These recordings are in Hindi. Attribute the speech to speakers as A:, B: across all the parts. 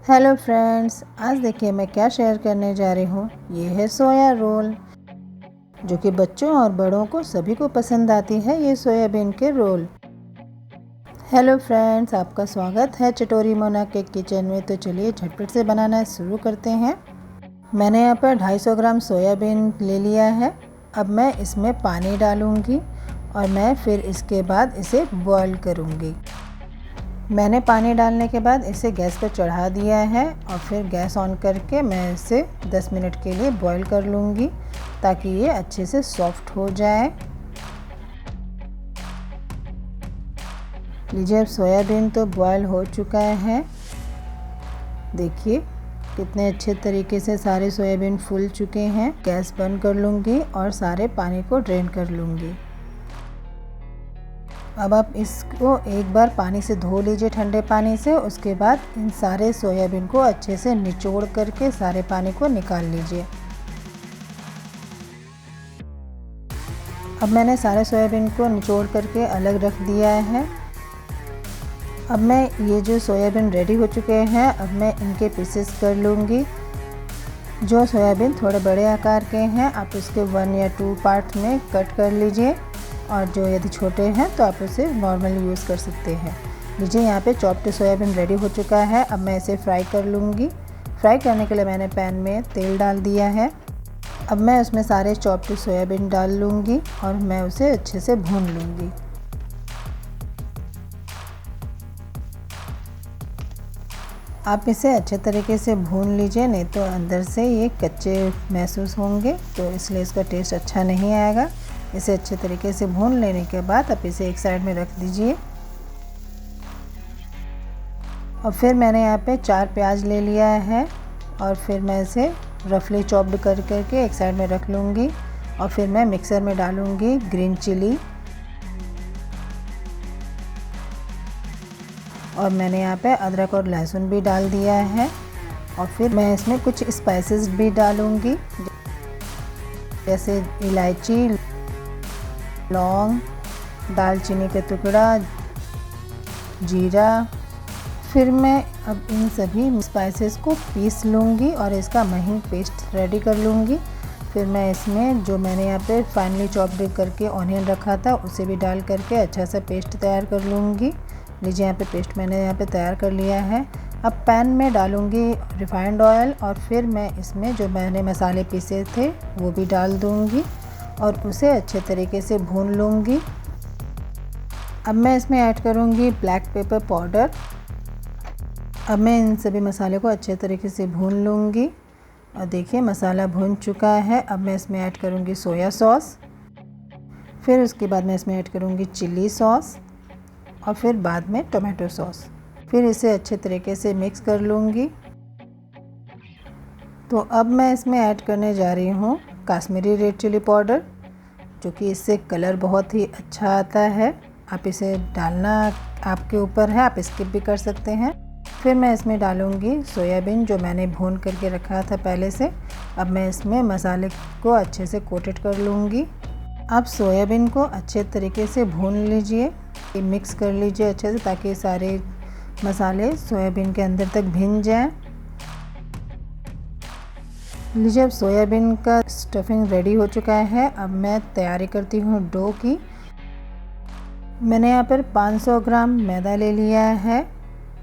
A: हेलो फ्रेंड्स, आज देखिए मैं क्या शेयर करने जा रही हूँ। ये है सोया रोल, जो कि बच्चों और बड़ों को सभी को पसंद आती है। ये सोयाबीन के रोल। हेलो फ्रेंड्स, आपका स्वागत है चटोरी मोना के किचन में। तो चलिए झटपट से बनाना शुरू करते हैं। मैंने यहाँ पर 250 ग्राम सोयाबीन ले लिया है। अब मैं इसमें पानी डालूँगी और मैं फिर इसके बाद इसे बॉईल करूँगी। मैंने पानी डालने के बाद इसे गैस पर चढ़ा दिया है और फिर गैस ऑन करके मैं इसे 10 मिनट के लिए बॉईल कर लूँगी, ताकि ये अच्छे से सॉफ्ट हो जाए। लीजिए, अब सोयाबीन तो बॉईल हो चुका है। देखिए कितने अच्छे तरीके से सारे सोयाबीन फूल चुके हैं। गैस बंद कर लूँगी और सारे पानी को ड्रेन कर लूँगी। अब आप इसको एक बार पानी से धो लीजिए, ठंडे पानी से। उसके बाद इन सारे सोयाबीन को अच्छे से निचोड़ करके सारे पानी को निकाल लीजिए। अब मैंने सारे सोयाबीन को निचोड़ करके अलग रख दिया है। अब मैं ये जो सोयाबीन रेडी हो चुके हैं, अब मैं इनके पीसेस कर लूँगी। जो सोयाबीन थोड़े बड़े आकार के हैं, आप उसके 1 या 2 पार्ट में कट कर लीजिए, और जो यदि छोटे हैं तो आप उसे नॉर्मली यूज़ कर सकते हैं। लीजिए, यहाँ पे चॉप्ड सोयाबीन रेडी हो चुका है। अब मैं इसे फ्राई कर लूँगी। फ्राई करने के लिए मैंने पैन में तेल डाल दिया है। अब मैं उसमें सारे चॉप्ड सोयाबीन डाल लूँगी और मैं उसे अच्छे से भून लूँगी। आप इसे अच्छे तरीके से भून लीजिए, नहीं तो अंदर से ये कच्चे महसूस होंगे, तो इसलिए इसका टेस्ट अच्छा नहीं आएगा। इसे अच्छे तरीके से भून लेने के बाद आप इसे एक साइड में रख दीजिए। और फिर मैंने यहाँ पे 4 प्याज ले लिया है और फिर मैं इसे रफली चॉप्ड कर करके एक साइड में रख लूँगी। और फिर मैं मिक्सर में डालूँगी ग्रीन चिली, और मैंने यहाँ पे अदरक और लहसुन भी डाल दिया है। और फिर मैं इसमें कुछ स्पाइसेस भी डालूँगी, जैसे इलायची, लौंग, दालचीनी का टुकड़ा, जीरा। फिर मैं अब इन सभी स्पाइसेस को पीस लूँगी और इसका महीन पेस्ट रेडी कर लूँगी। फिर मैं इसमें जो मैंने यहाँ पे फाइनली चॉप्ड करके ऑनियन रखा था, उसे भी डाल करके अच्छा सा पेस्ट तैयार कर लूँगी। लीजिए, यहाँ पे पेस्ट मैंने यहाँ पे तैयार कर लिया है। अब पैन में डालूँगी रिफाइंड ऑयल और फिर मैं इसमें जो मैंने मसाले पीसे थे वो भी डाल दूँगी और उसे अच्छे तरीके से भून लूँगी। अब मैं इसमें ऐड करूँगी ब्लैक पेपर पाउडर। अब मैं इन सभी मसाले को अच्छे तरीके से भून लूँगी और देखिए मसाला भून चुका है। अब मैं इसमें ऐड करूँगी सोया सॉस, फिर उसके बाद मैं इसमें ऐड करूँगी चिली सॉस और फिर बाद में टोमेटो सॉस। फिर इसे अच्छे तरीके से मिक्स कर लूँगी। तो अब मैं इसमें ऐड करने जा रही हूँ कश्मीरी रेड चिली पाउडर, जो कि इससे कलर बहुत ही अच्छा आता है। आप इसे डालना आपके ऊपर है, आप स्किप भी कर सकते हैं। फिर मैं इसमें डालूँगी सोयाबीन जो मैंने भून करके रखा था पहले से। अब मैं इसमें मसाले को अच्छे से कोटेड कर लूँगी। आप सोयाबीन को अच्छे तरीके से भून लीजिए, मिक्स कर लीजिए अच्छे से, ताकि सारे मसाले सोयाबीन के अंदर तक भीन जाए। लीजिए, अब सोयाबीन का स्टफिंग रेडी हो चुका है। अब मैं तैयारी करती हूँ डो की। मैंने यहाँ पर 500 ग्राम मैदा ले लिया है।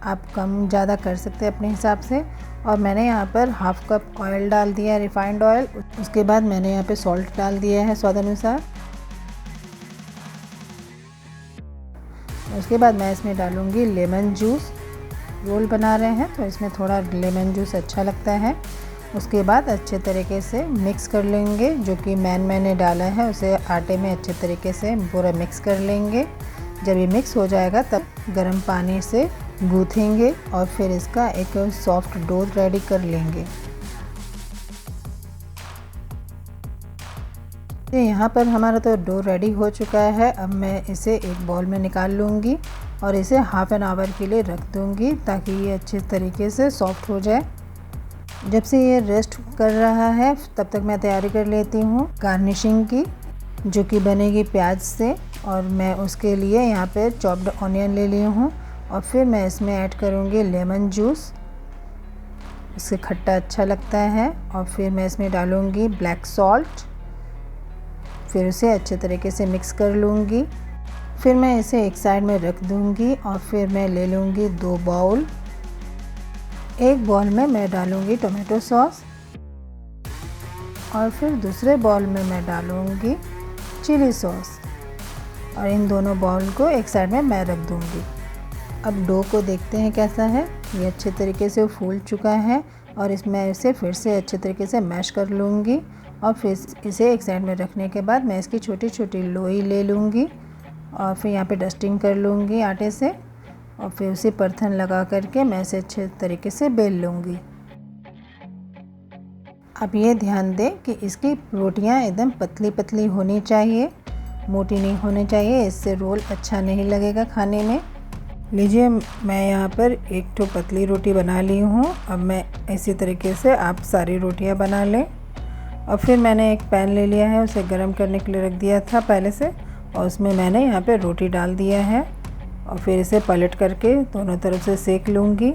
A: आप कम ज़्यादा कर सकते हैं अपने हिसाब से। और मैंने यहाँ पर हाफ कप ऑयल डाल दिया है, रिफाइंड ऑयल। उसके बाद मैंने यहाँ पे सॉल्ट डाल दिया है स्वाद अनुसार। उसके बाद मैं इसमें डालूँगी लेमन जूस। रोल बना रहे हैं तो इसमें थोड़ा लेमन जूस अच्छा लगता है। उसके बाद अच्छे तरीके से मिक्स कर लेंगे। जो कि मैंने डाला है उसे आटे में अच्छे तरीके से पूरा मिक्स कर लेंगे। जब ये मिक्स हो जाएगा तब गर्म पानी से गूँथेंगे और फिर इसका एक सॉफ्ट डो रेडी कर लेंगे। यहाँ पर हमारा तो डो रेडी हो चुका है। अब मैं इसे एक बाउल में निकाल लूँगी और इसे हाफ एन आवर के लिए रख दूँगी, ताकि ये अच्छे तरीके से सॉफ्ट हो जाए। जब से ये रेस्ट कर रहा है तब तक मैं तैयारी कर लेती हूँ गार्निशिंग की, जो कि बनेगी प्याज से। और मैं उसके लिए यहाँ पे चॉप्ड ऑनियन ले ली हूँ और फिर मैं इसमें ऐड करूँगी लेमन जूस। उससे खट्टा अच्छा लगता है। और फिर मैं इसमें डालूँगी ब्लैक सॉल्ट, फिर उसे अच्छे तरीके से मिक्स कर लूँगी। फिर मैं इसे एक साइड में रख दूँगी और फिर मैं ले लूँगी 2 बाउल। एक बाउल में मैं डालूँगी टोमेटो सॉस और फिर दूसरे बाउल में मैं डालूँगी चिली सॉस, और इन दोनों बाउल को एक साइड में मैं रख दूँगी। अब डो को देखते हैं कैसा है। ये अच्छे तरीके से फूल चुका है और इसमें इसे फिर से अच्छे तरीके से मैश कर लूँगी। और फिर इसे एक साइड में रखने के बाद मैं इसकी छोटी छोटी लोई ले लूँगी और फिर यहाँ पे डस्टिंग कर लूँगी आटे से, और फिर उसे परथन लगा करके मैं इसे अच्छे तरीके से बेल लूँगी। अब ये ध्यान दें कि इसकी रोटियाँ एकदम पतली पतली होनी चाहिए, मोटी नहीं होनी चाहिए, इससे रोल अच्छा नहीं लगेगा खाने में। लीजिए मैं यहाँ पर एक तो पतली रोटी बना ली हूँ। अब मैं इसी तरीके से आप सारी रोटियाँ बना लें। और फिर मैंने एक पैन ले लिया है, उसे गर्म करने के लिए रख दिया था पहले से, और उसमें मैंने यहाँ पे रोटी डाल दिया है और फिर इसे पलट करके दोनों तरफ से सेक लूँगी।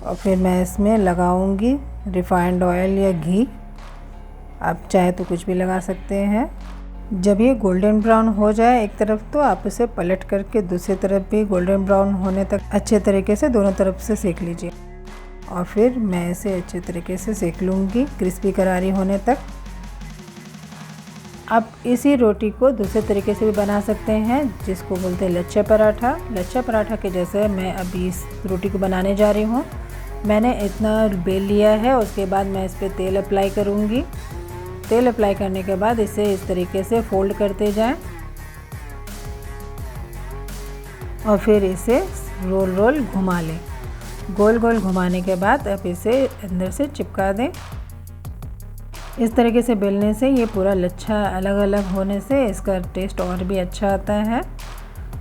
A: और फिर मैं इसमें लगाऊँगी रिफाइंड ऑयल या घी, आप चाहे तो कुछ भी लगा सकते हैं। जब ये गोल्डन ब्राउन हो जाए एक तरफ, तो आप इसे पलट करके दूसरी तरफ भी गोल्डन ब्राउन होने तक अच्छे तरीके से दोनों तरफ से सेक लीजिए। और फिर मैं इसे अच्छे तरीके से सेक लूँगी क्रिस्पी करारी होने तक। आप इसी रोटी को दूसरे तरीके से भी बना सकते हैं, जिसको बोलते हैं लच्छा पराठा। लच्छा पराठा के जैसे मैं अभी इस रोटी को बनाने जा रही हूँ। मैंने इतना बेल लिया है, उसके बाद मैं इस पर तेल अप्लाई करूँगी। तेल अप्लाई करने के बाद इसे इस तरीके से फोल्ड करते जाएं और फिर इसे रोल रोल घुमा लें। गोल गोल घुमाने के बाद अब इसे अंदर से चिपका दें। इस तरीके से बेलने से ये पूरा लच्छा अलग अलग होने से इसका टेस्ट और भी अच्छा आता है।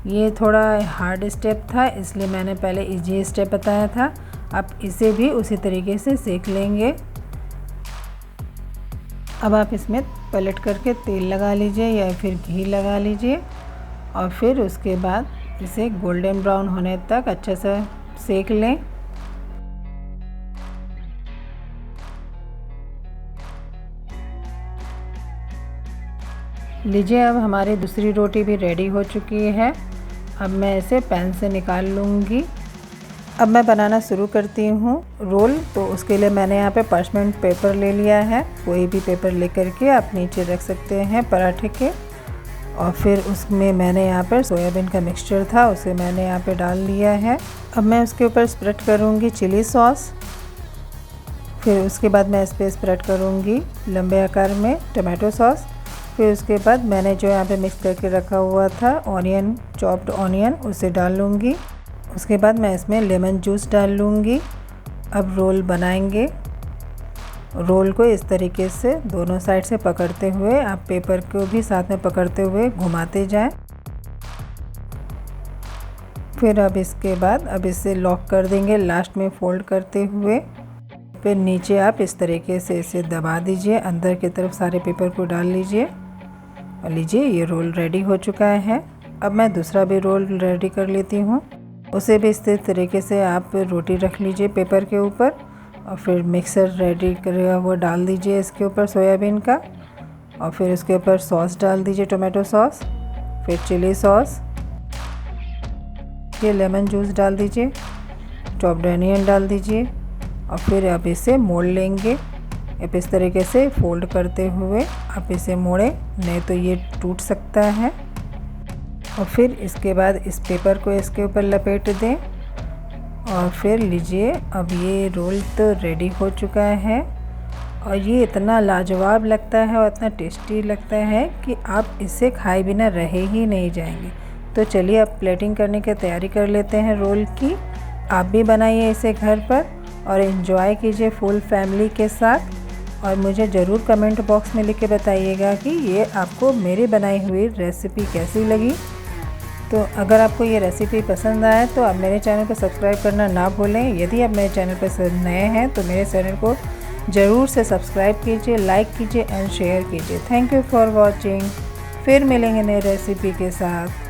A: ये थोड़ा हार्ड स्टेप था, इसलिए मैंने पहले इजी स्टेप बताया था। आप इसे भी उसी तरीके से सेक लेंगे। अब आप इसमें पलट करके तेल लगा लीजिए या फिर घी लगा लीजिए और फिर उसके बाद इसे गोल्डन ब्राउन होने तक अच्छे से सेक लें। लीजिए अब हमारी दूसरी रोटी भी रेडी हो चुकी है। अब मैं इसे पैन से निकाल लूँगी। अब मैं बनाना शुरू करती हूँ रोल। तो उसके लिए मैंने यहाँ पे पार्चमेंट पेपर ले लिया है। कोई भी पेपर लेकर के आप नीचे रख सकते हैं पराठे के। और फिर उसमें मैंने यहाँ पर सोयाबीन का मिक्सचर था, उसे मैंने यहाँ पे डाल लिया है। अब मैं उसके ऊपर स्प्रेड करूँगी चिली सॉस। फिर उसके बाद मैं इस पर स्प्रेड करूँगी लंबे आकार में टमाटो सॉस। फिर उसके बाद मैंने जो यहाँ पे मिक्स करके रखा हुआ था ऑनियन, चॉप्ड ऑनियन, उसे डाल लूँगी। उसके बाद मैं इसमें लेमन जूस डाल लूँगी। अब रोल बनाएंगे। रोल को इस तरीके से दोनों साइड से पकड़ते हुए आप पेपर को भी साथ में पकड़ते हुए घुमाते जाएं। फिर अब इसके बाद अब इसे लॉक कर देंगे लास्ट में फोल्ड करते हुए। फिर नीचे आप इस तरीके से इसे दबा दीजिए, अंदर की तरफ सारे पेपर को डाल लीजिए। और लीजिए ये रोल रेडी हो चुका है। अब मैं दूसरा भी रोल रेडी कर लेती हूँ। उसे भी इस तरीके से आप रोटी रख लीजिए पेपर के ऊपर और फिर मिक्सर रेडी करा हुआ डाल दीजिए इसके ऊपर सोयाबीन का। और फिर उसके ऊपर सॉस डाल दीजिए, टोमेटो सॉस, फिर चिली सॉस, ये लेमन जूस डाल दीजिए, चॉप्ड ऑनियन डाल दीजिए। और फिर आप इसे मोड़ लेंगे। अब इस तरीके से फोल्ड करते हुए आप इसे मोड़ें, नहीं तो ये टूट सकता है। और फिर इसके बाद इस पेपर को इसके ऊपर लपेट दें। और फिर लीजिए अब ये रोल तो रेडी हो चुका है और ये इतना लाजवाब लगता है और इतना टेस्टी लगता है कि आप इसे खाए बिना रहे ही नहीं जाएंगे। तो चलिए अब प्लेटिंग करने की तैयारी कर लेते हैं रोल की। आप भी बनाइए इसे घर पर और एंजॉय कीजिए फुल फैमिली के साथ। और मुझे ज़रूर कमेंट बॉक्स में लिख के बताइएगा कि ये आपको मेरी बनाई हुई रेसिपी कैसी लगी। तो अगर आपको ये रेसिपी पसंद आए तो आप मेरे चैनल को सब्सक्राइब करना ना भूलें। यदि आप मेरे चैनल पर नए हैं तो मेरे चैनल को ज़रूर से सब्सक्राइब कीजिए, लाइक कीजिए एंड शेयर कीजिए। Thank you for watching. फिर मिलेंगे नई रेसिपी के साथ।